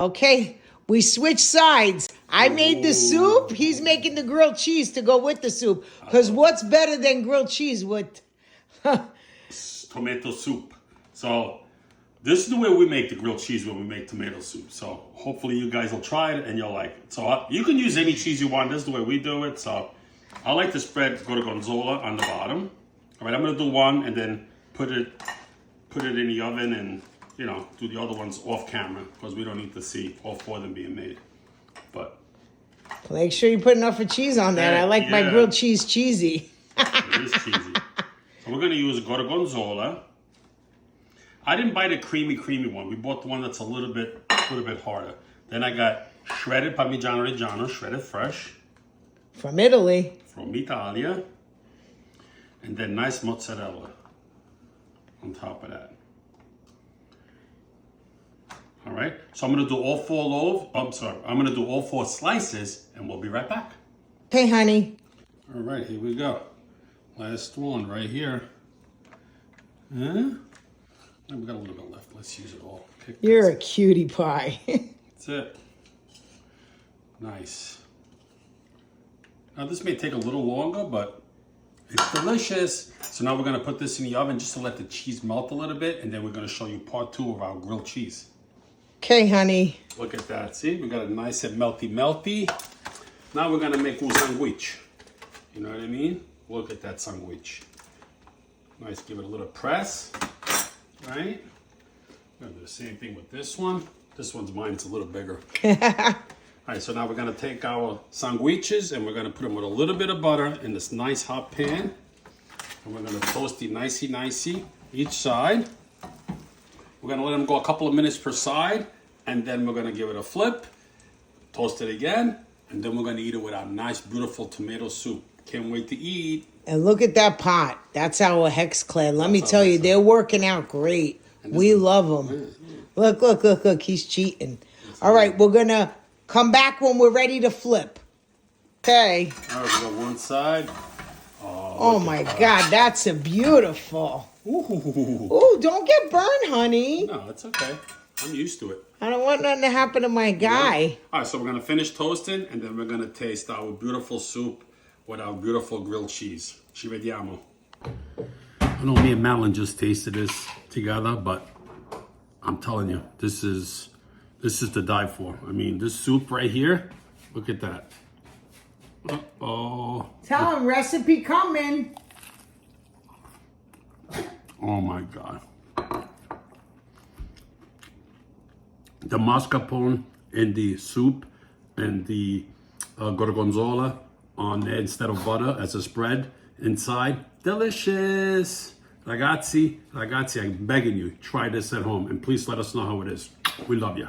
Okay, we switched sides. I made the soup. He's making the grilled cheese to go with the soup. Because what's better than grilled cheese with... Tomato soup. So this is the way we make the grilled cheese when we make tomato soup. So hopefully you guys will try it and you'll like it. So you can use any cheese you want. This is the way we do it. So I like to spread gorgonzola on the bottom. All right, I'm gonna do one and then put it in the oven and do the other ones off camera because we don't need to see all four of them being made. But make sure you put enough of cheese on that. I like my grilled cheese cheesy. It is cheesy. So we're gonna use gorgonzola. I didn't buy the creamy one. We bought the one that's a little bit harder. Then I got shredded Parmigiano Reggiano, shredded fresh. From Italy. From Italia. And then nice mozzarella on top of that. All right, so I'm gonna do all four loaves. I'm gonna do all four slices and we'll be right back. Okay, honey. All right, here we go. Last one right here. Huh? We got a little bit left. Let's use it all. You're a cutie pie. That's it. Nice. Now this may take a little longer, but it's delicious. So now we're gonna put this in the oven just to let the cheese melt a little bit, and then we're gonna show you part 2 of our grilled cheese. Okay, honey. Look at that. See, we got a nice and melty. Now we're gonna make a sandwich. You know what I mean? Look at that sandwich. Nice, give it a little press, right? We're gonna do the same thing with this one. This one's mine, it's a little bigger. All right, so now we're gonna take our sandwiches and we're gonna put them with a little bit of butter in this nice hot pan. And we're gonna toast it nicey each side. We're gonna let them go a couple of minutes per side, and then we're gonna give it a flip, toast it again, and then we're gonna eat it with our nice, beautiful tomato soup. Can't wait to eat. And look at that pot. That's our Hex Clan. Let me tell you, they're working out great. We love them. Look. He's cheating. All right, we're gonna come back when we're ready to flip. Okay. All right, we got one side. Oh my God, that's a beautiful. Ooh, don't get burned, honey. No, it's okay. I'm used to it. I don't want nothing to happen to my guy. Yeah. All right, so we're going to finish toasting, and then we're going to taste our beautiful soup with our beautiful grilled cheese. Ci vediamo. I know me and Madeline just tasted this together, but I'm telling you, this is to die for. I mean, this soup right here, look at that. Uh-oh. Tell him, recipe coming. Oh my God. The mascarpone in the soup and the gorgonzola on there instead of butter as a spread inside. Delicious. Ragazzi, I'm begging you, try this at home and please let us know how it is. We love you.